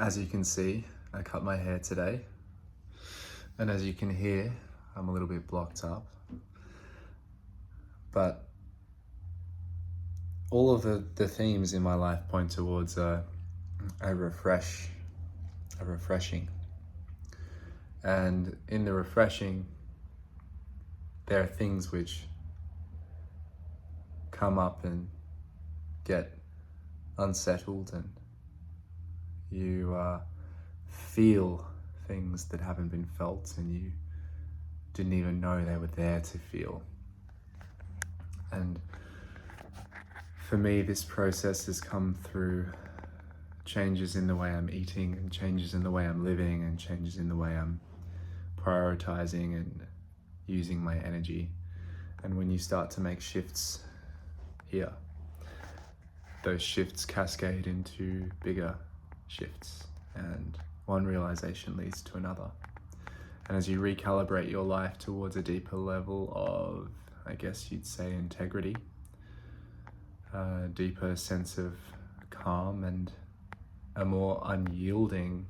As you can see, I cut my hair today, and as you can hear, I'm a little bit blocked up. But all of the themes in my life point towards a refreshing. And in the refreshing, there are things which come up and get unsettled, and you feel things that haven't been felt and you didn't even know they were there to feel. And for me, this process has come through changes in the way I'm eating, and changes in the way I'm living, and changes in the way I'm prioritizing and using my energy. And when you start to make shifts here, those shifts cascade into bigger shifts, and one realization leads to another. And as you recalibrate your life towards a deeper level of, I guess you'd say, integrity, a deeper sense of calm, and a more unyielding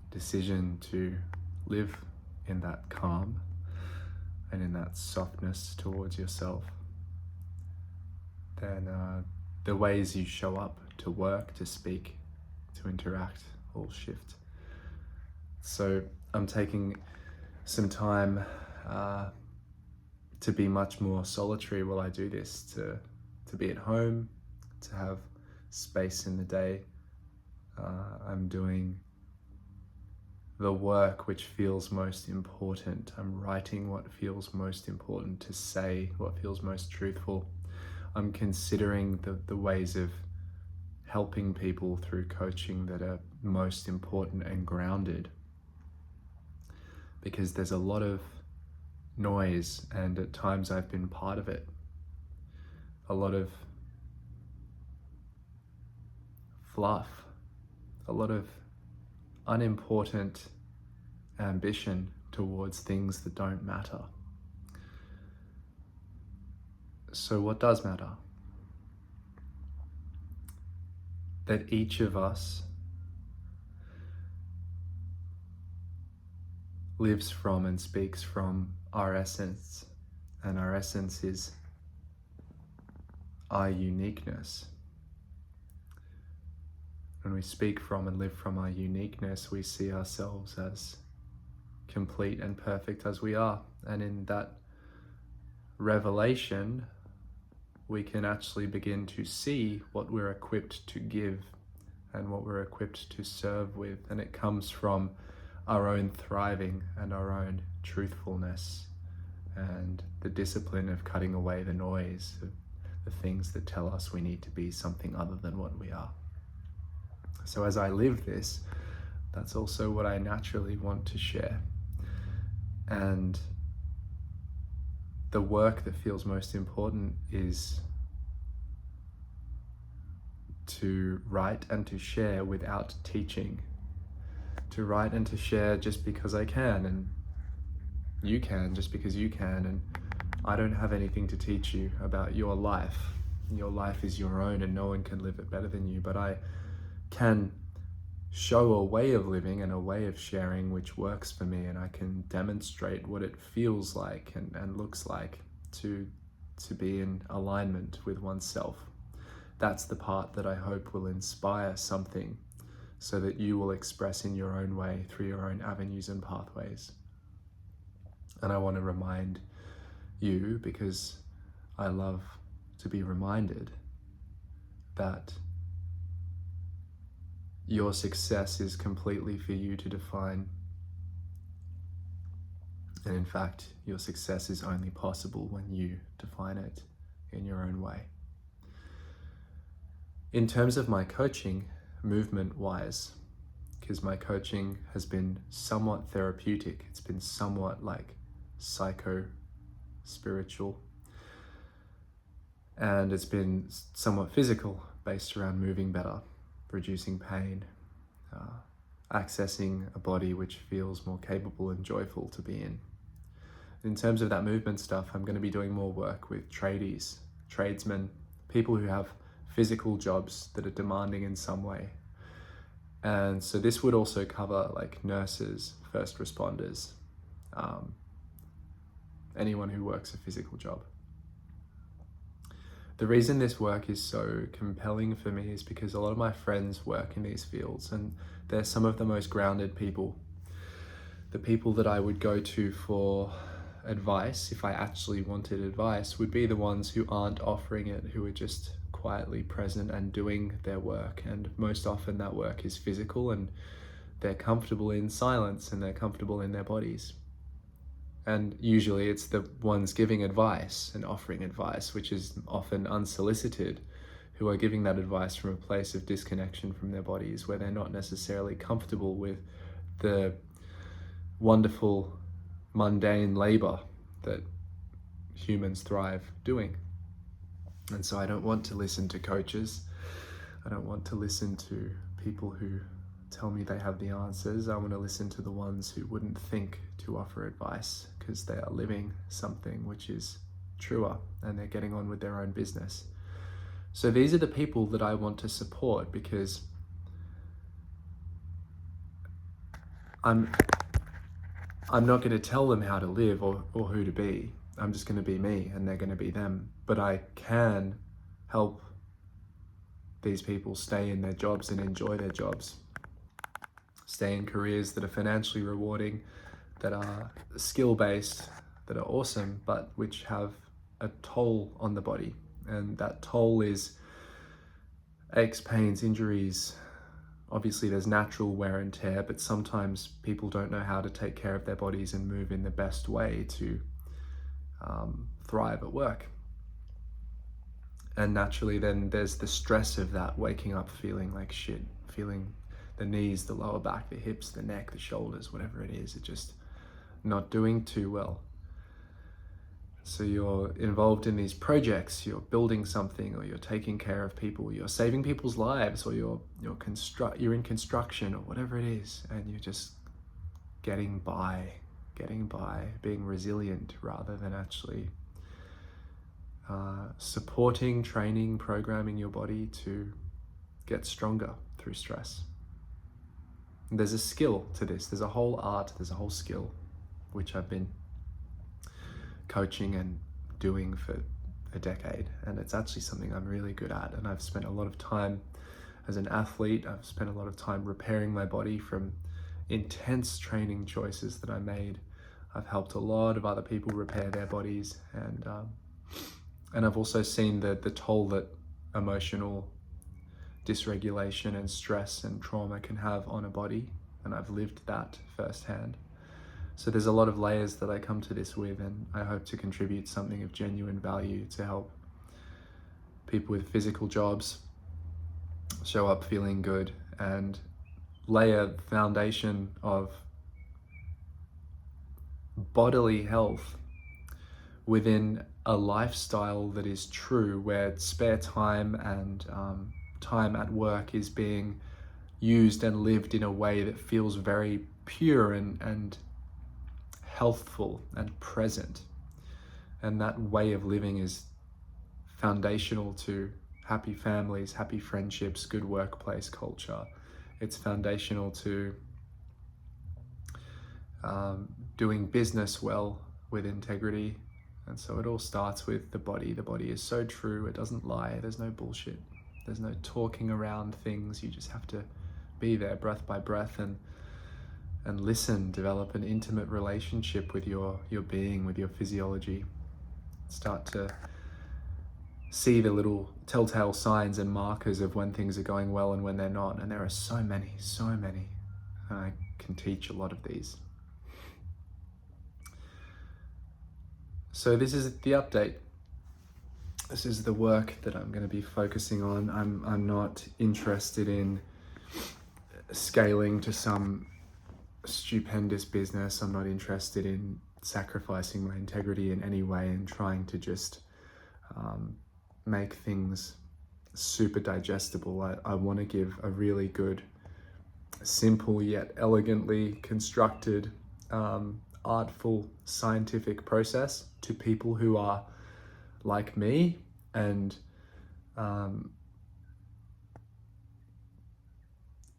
decision to live in that calm and in that softness towards yourself, then the ways you show up to work, to speak, to interact all shift. So I'm taking some time to be much more solitary while I do this, to be at home, to have space in the day. I'm doing the work which feels most important. I'm writing what feels most important to say, what feels most truthful. I'm considering the ways of helping people through coaching that are most important and grounded, because there's a lot of noise, and at times I've been part of it. A lot of fluff, a lot of unimportant ambition towards things that don't matter. So what does matter? That each of us lives from and speaks from our essence, and our essence is our uniqueness. When we speak from and live from our uniqueness, we see ourselves as complete and perfect as we are. And in that revelation, we can actually begin to see what we're equipped to give and what we're equipped to serve with. And it comes from our own thriving and our own truthfulness, and the discipline of cutting away the noise of the things that tell us we need to be something other than what we are. So as I live this, that's also what I naturally want to share. And the work that feels most important is to write and to share without teaching. To write and to share just because I can, and you can just because you can, and I don't have anything to teach you about your life. Your life is your own, and no one can live it better than you, but I can show a way of living and a way of sharing which works for me, and I can demonstrate what it feels like and looks like to be in alignment with oneself. That's the part that I hope will inspire something, so that you will express in your own way through your own avenues and pathways. And I want to remind you, because I love to be reminded, that your success is completely for you to define. And in fact, your success is only possible when you define it in your own way. In terms of my coaching, movement-wise, because my coaching has been somewhat therapeutic, it's been somewhat like psycho-spiritual, and it's been somewhat physical, based around moving better, reducing pain, accessing a body which feels more capable and joyful to be in. In terms of that movement stuff, I'm going to be doing more work with tradies, tradesmen, people who have physical jobs that are demanding in some way. And so this would also cover like nurses, first responders, anyone who works a physical job. The reason this work is so compelling for me is because a lot of my friends work in these fields, and they're some of the most grounded people. The people that I would go to for advice, if I actually wanted advice, would be the ones who aren't offering it, who are just quietly present and doing their work. And most often that work is physical, and they're comfortable in silence and they're comfortable in their bodies. And usually it's the ones giving advice and offering advice, which is often unsolicited, who are giving that advice from a place of disconnection from their bodies, where they're not necessarily comfortable with the wonderful mundane labor that humans thrive doing. And so I don't want to listen to coaches. I don't want to listen to people who tell me they have the answers. I want to listen to the ones who wouldn't think to offer advice because they are living something which is truer and they're getting on with their own business. So these are the people that I want to support, because I'm not going to tell them how to live or who to be. I'm just going to be me and they're going to be them. But I can help these people stay in their jobs and enjoy their jobs. Stay in careers that are financially rewarding, that are skill-based, that are awesome, but which have a toll on the body. And that toll is aches, pains, injuries. Obviously there's natural wear and tear, but sometimes people don't know how to take care of their bodies and move in the best way to thrive at work. And naturally then there's the stress of that, waking up feeling like shit, feeling the knees, the lower back, the hips, the neck, the shoulders, whatever it is, it's just not doing too well. So you're involved in these projects, you're building something, or you're taking care of people, you're saving people's lives, or you're in construction or whatever it is, and you're just getting by, being resilient rather than actually supporting, training, programming your body to get stronger through stress. And there's a skill to this. There's a whole art, there's a whole skill, which I've been coaching and doing for a decade. And it's actually something I'm really good at. And I've spent a lot of time as an athlete. I've spent a lot of time repairing my body from intense training choices that I made. I've helped a lot of other people repair their bodies. And I've also seen the toll that emotional dysregulation and stress and trauma can have on a body, and I've lived that firsthand. So there's a lot of layers that I come to this with, and I hope to contribute something of genuine value to help people with physical jobs show up feeling good and lay a foundation of bodily health within a lifestyle that is true, where spare time and time at work is being used and lived in a way that feels very pure and healthful and present. And that way of living is foundational to happy families, happy friendships, good workplace culture. It's foundational to doing business well with integrity. And so it all starts with the body. The body is so true, it doesn't lie, there's no bullshit. There's no talking around things, you just have to be there breath by breath and listen, develop an intimate relationship with your being, with your physiology. Start to see the little telltale signs and markers of when things are going well and when they're not. And there are so many. And I can teach a lot of these. So this is the update. This is the work that I'm going to be focusing on. I'm not interested in scaling to some stupendous business. I'm not interested in sacrificing my integrity in any way and trying to just make things super digestible. I want to give a really good, simple yet elegantly constructed, artful, scientific process to people who are like me and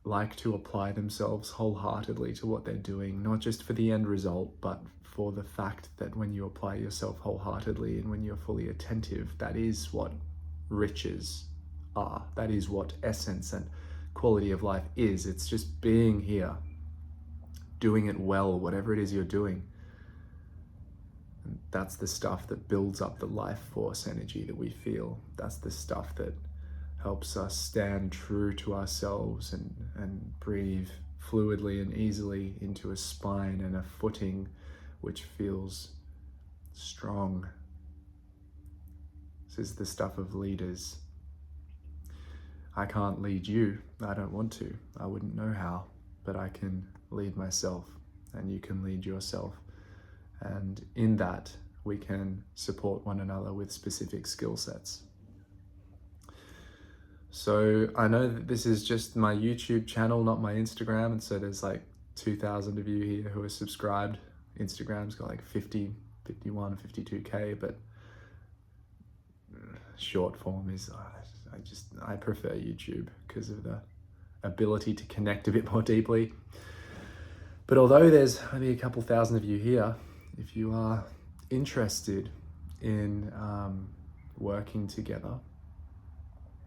like to apply themselves wholeheartedly to what they're doing, not just for the end result, but for the fact that when you apply yourself wholeheartedly and when you're fully attentive, that is what riches are. That is what essence and quality of life is. It's just being here, doing it well, whatever it is you're doing. And that's the stuff that builds up the life force energy that we feel. That's the stuff that helps us stand true to ourselves and breathe fluidly and easily into a spine and a footing which feels strong. This is the stuff of leaders. I can't lead you. I don't want to. I wouldn't know how, but I can lead myself, and you can lead yourself. And in that, we can support one another with specific skill sets. So I know that this is just my YouTube channel, not my Instagram. And so there's like 2,000 of you here who are subscribed. Instagram's got like 50, 51, 52K, but short form is, I prefer YouTube because of the ability to connect a bit more deeply. But although there's only a couple thousand of you here, if you are interested in working together,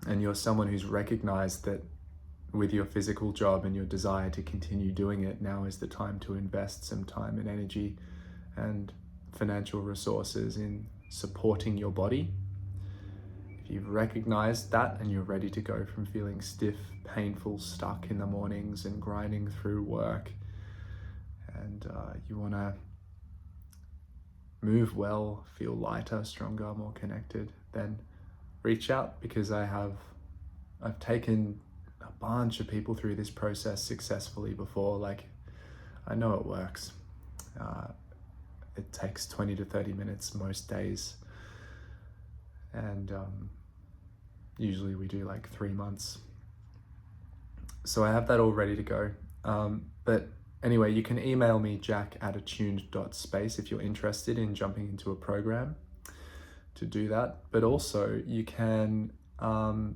and you're someone who's recognized that with your physical job and your desire to continue doing it, now is the time to invest some time and energy and financial resources in supporting your body. If you've recognized that and you're ready to go from feeling stiff, painful, stuck in the mornings and grinding through work, and you want to move well, feel lighter, stronger, more connected, then reach out, because I've taken a bunch of people through this process successfully before. Like, I know it works. It takes 20 to 30 minutes most days, and usually we do like 3 months. So I have that all ready to go. But anyway, you can email me, jack@attuned.space, if you're interested in jumping into a program to do that. But also you can head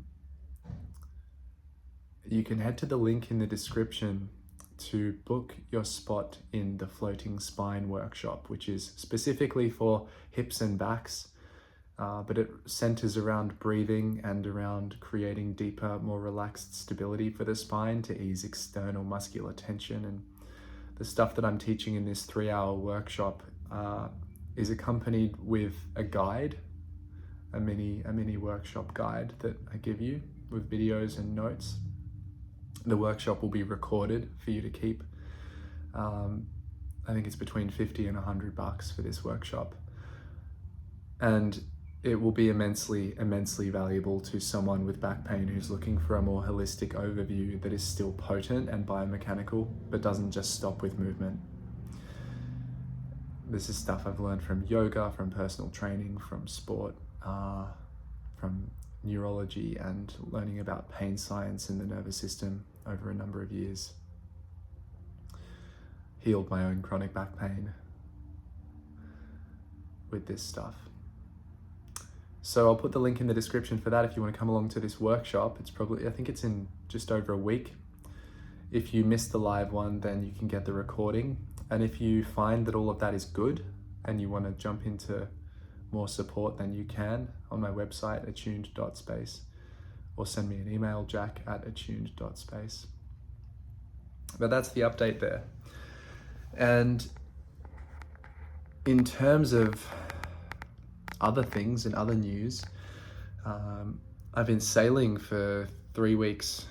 to the link in the description to book your spot in the Floating Spine workshop, which is specifically for hips and backs, but it centers around breathing and around creating deeper, more relaxed stability for the spine to ease external muscular tension. And the stuff that I'm teaching in this 3-hour workshop is accompanied with a guide, a mini workshop guide that I give you with videos and notes. The workshop will be recorded for you to keep. I think it's between $50 and $100 for this workshop. And it will be immensely valuable to someone with back pain who's looking for a more holistic overview that is still potent and biomechanical, but doesn't just stop with movement. This is stuff I've learned from yoga, from personal training, from sport, from neurology, and learning about pain science and the nervous system over a number of years. Healed my own chronic back pain with this stuff. So I'll put the link in the description for that if you want to come along to this workshop. I think it's in just over a week. If you missed the live one, then you can get the recording. And if you find that all of that is good and you want to jump into more support, then you can on my website, attuned.space, or send me an email, jack@attuned.space. But that's the update there. And in terms of other things and other news, I've been sailing for 3 weeks.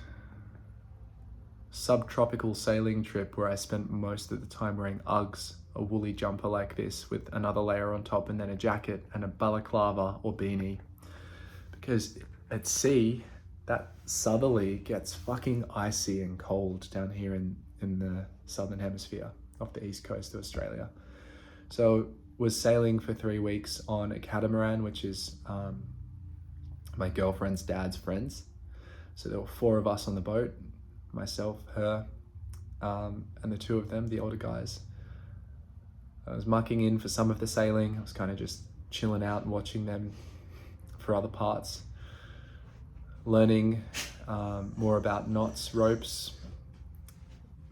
Subtropical sailing trip where I spent most of the time wearing Uggs, a woolly jumper like this with another layer on top, and then a jacket and a balaclava or beanie. Because at sea, that southerly gets fucking icy and cold down here in the southern hemisphere off the east coast of Australia. So was sailing for 3 weeks on a catamaran, which is my girlfriend's dad's friends. So there were 4 of us on the boat, myself, her, and the 2 of them, the older guys. I was mucking in for some of the sailing. I was kind of just chilling out and watching them for other parts, learning more about knots, ropes,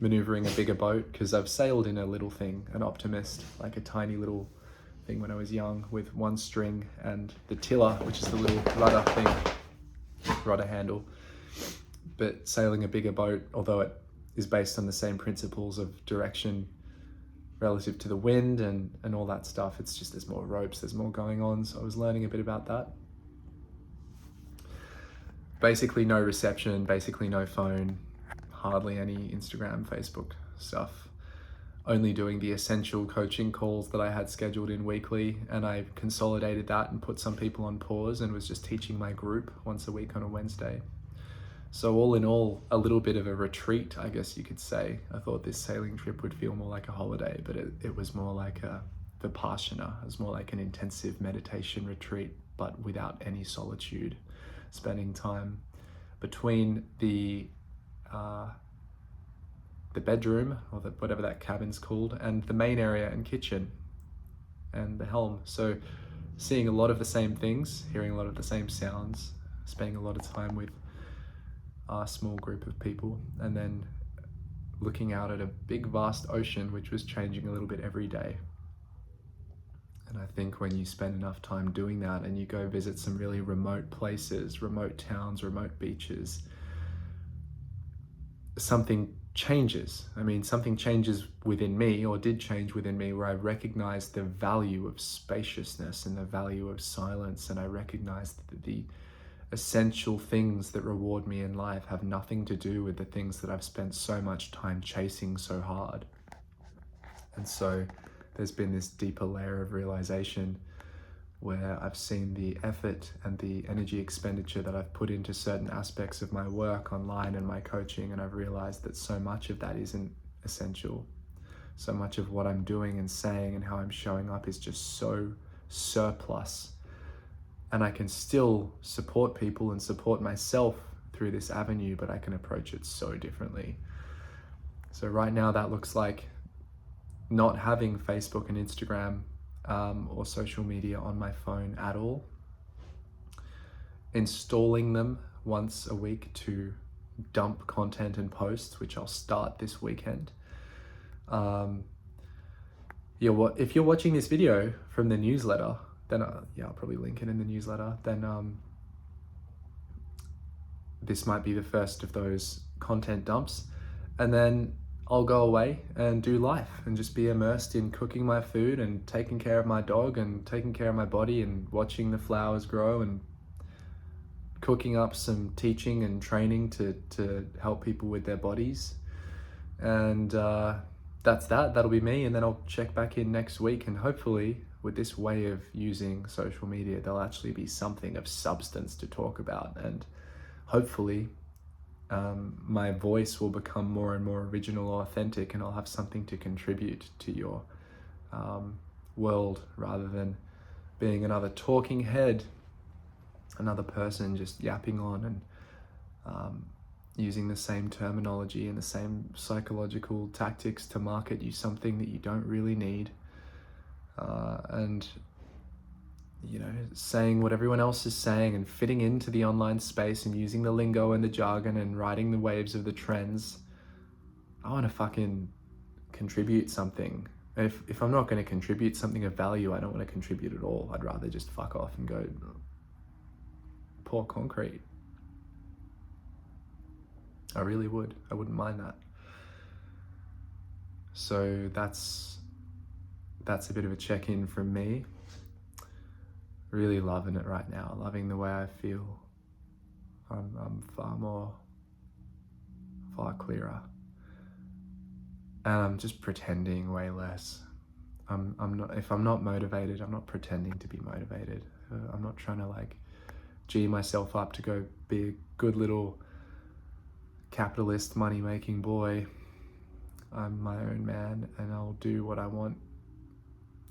maneuvering a bigger boat, because I've sailed in a little thing, an Optimist, like a tiny little thing when I was young, with one string and the tiller, which is the little rudder thing, rudder handle. But sailing a bigger boat, although it is based on the same principles of direction relative to the wind and all that stuff, it's just there's more ropes, there's more going on. So I was learning a bit about that. Basically no reception, basically no phone, hardly any Instagram, Facebook stuff. Only doing the essential coaching calls that I had scheduled in weekly, and I consolidated that and put some people on pause and was just teaching my group once a week on a Wednesday. So all in all, a little bit of a retreat, I guess you could say. I thought this sailing trip would feel more like a holiday, but it was more like a Vipassana. It was more like an intensive meditation retreat, but without any solitude. Spending time between the bedroom, or whatever that cabin's called, and the main area and kitchen and the helm. So seeing a lot of the same things, hearing a lot of the same sounds, spending a lot of time with a small group of people, and then looking out at a big vast ocean which was changing a little bit every day. And I think when you spend enough time doing that and you go visit some really remote places, remote towns, remote beaches, something changes. I mean, something changes within me, or did change within me, where I recognized the value of spaciousness and the value of silence, and I recognized that the essential things that reward me in life have nothing to do with the things that I've spent so much time chasing so hard. And so there's been this deeper layer of realization where I've seen the effort and the energy expenditure that I've put into certain aspects of my work online and my coaching, and I've realized that so much of that isn't essential. So much of what I'm doing and saying and how I'm showing up is just so surplus. And I can still support people and support myself through this avenue, but I can approach it so differently. So right now that looks like not having Facebook and Instagram or social media on my phone at all. Installing them once a week to dump content and posts, which I'll start this weekend. If you're watching this video from the newsletter, then I'll probably link it in the newsletter, then this might be the first of those content dumps. And then I'll go away and do life and just be immersed in cooking my food and taking care of my dog and taking care of my body and watching the flowers grow and cooking up some teaching and training to help people with their bodies. And that'll be me. And then I'll check back in next week, and hopefully with this way of using social media, there'll actually be something of substance to talk about, and hopefully my voice will become more and more original or authentic, and I'll have something to contribute to your world, rather than being another talking head, another person just yapping on and using the same terminology and the same psychological tactics to market you something that you don't really need. And saying what everyone else is saying and fitting into the online space and using the lingo and the jargon and riding the waves of the trends. I want to fucking contribute something. If I'm not going to contribute something of value, I don't want to contribute at all. I'd rather just fuck off and go pour concrete. I really would. I wouldn't mind that. So that's a bit of a check-in from me. Really loving it right now, loving the way I feel. I'm far clearer. And I'm just pretending way less. If I'm not motivated, I'm not pretending to be motivated. I'm not trying to G myself up to go be a good little capitalist money-making boy. I'm my own man, and I'll do what I want,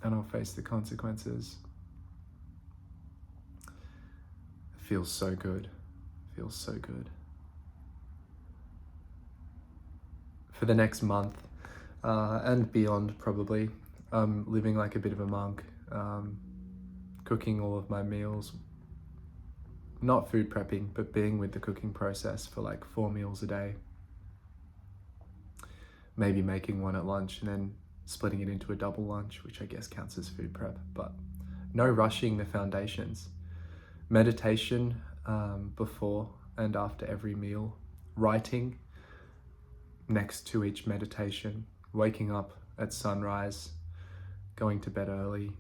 and I'll face the consequences. It feels so good. Feels so good. For the next month, and beyond probably, I'm living like a bit of a monk, cooking all of my meals, not food prepping, but being with the cooking process for 4 meals a day. maybe making one at lunch and then splitting it into a double lunch, which I guess counts as food prep, but no rushing the foundations. Meditation before and after every meal, writing next to each meditation, waking up at sunrise, going to bed early,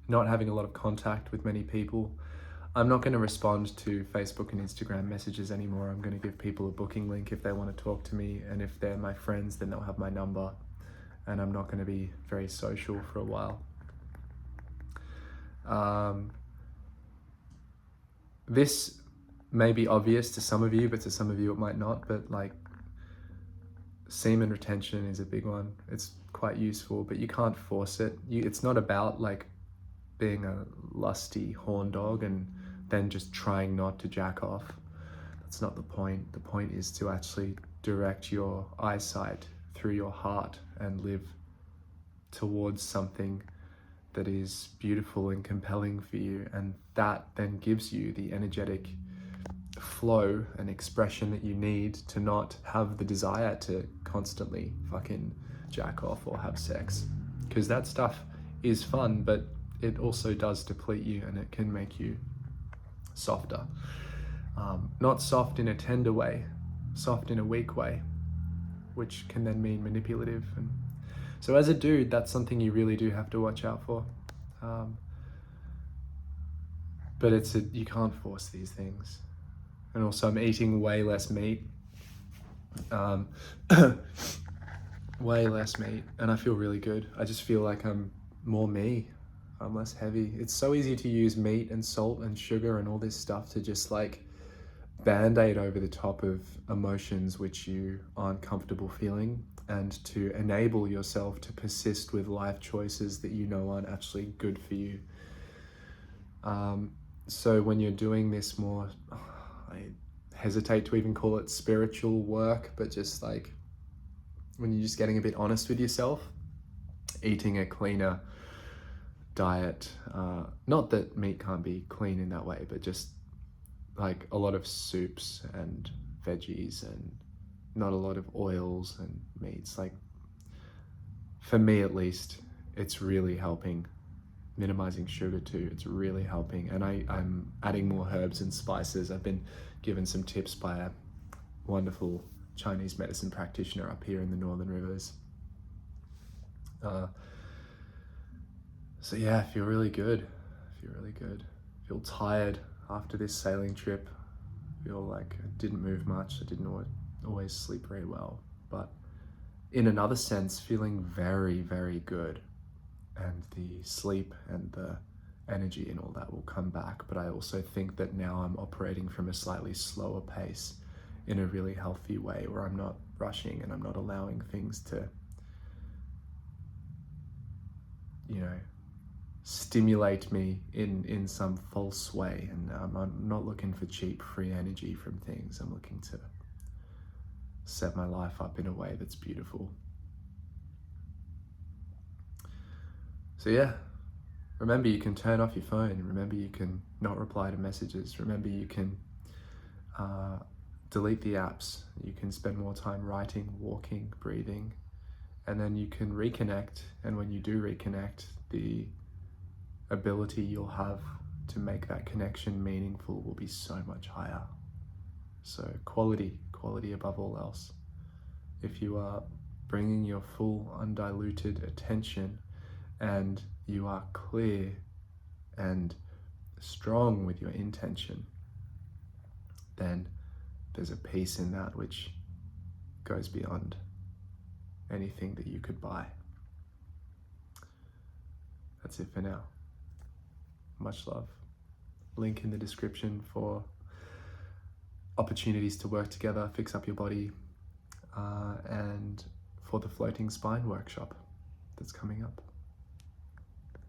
not having a lot of contact with many people. I'm not going to respond to Facebook and Instagram messages anymore. I'm going to give people a booking link if they want to talk to me, and if they're my friends, then they'll have my number, and I'm not going to be very social for a while. This may be obvious to some of you, but to some of you it might not, but like semen retention is a big one. It's quite useful, but you can't force it. It's not about like being a lusty horn dog and then just trying not to jack off. That's not the point. The point is to actually direct your eyesight through your heart and live towards something that is beautiful and compelling for you, and that then gives you the energetic flow and expression that you need to not have the desire to constantly fucking jack off or have sex, because that stuff is fun, but it also does deplete you, and it can make you softer. Not soft in a tender way, soft in a weak way, which can then mean manipulative. And so as a dude, that's something you really do have to watch out for. But you can't force these things. And also I'm eating way less meat. Way less meat, and I feel really good. I just feel like I'm more me. I'm less heavy. It's so easy to use meat and salt and sugar and all this stuff to just like band-aid over the top of emotions which you aren't comfortable feeling, and to enable yourself to persist with life choices that you know aren't actually good for you. So when you're doing this more, I hesitate to even call it spiritual work, but just like when you're just getting a bit honest with yourself, eating a cleaner diet, not that meat can't be clean in that way, but just like a lot of soups and veggies and not a lot of oils and meats. Like for me at least, it's really helping. Minimizing sugar too, it's really helping. And I'm adding more herbs and spices. I've been given some tips by a wonderful Chinese medicine practitioner up here in the Northern Rivers. So yeah, I feel really good. Feel tired after this sailing trip. Feel like I didn't move much. I didn't always sleep very well. But in another sense, feeling very, very good. And the sleep and the energy and all that will come back. But I also think that now I'm operating from a slightly slower pace in a really healthy way, where I'm not rushing and I'm not allowing things to, stimulate me in some false way. And I'm not looking for cheap, free energy from things. I'm looking to set my life up in a way that's beautiful. So yeah, remember you can turn off your phone. Remember you can not reply to messages. Remember you can delete the apps. You can spend more time writing, walking, breathing, and then you can reconnect. And when you do reconnect, the ability you'll have to make that connection meaningful will be so much higher. So quality above all else. If you are bringing your full undiluted attention and you are clear and strong with your intention, then there's a peace in that which goes beyond anything that you could buy. That's it for now. Much love. Link in the description for opportunities to work together, fix up your body, and for the floating spine workshop that's coming up.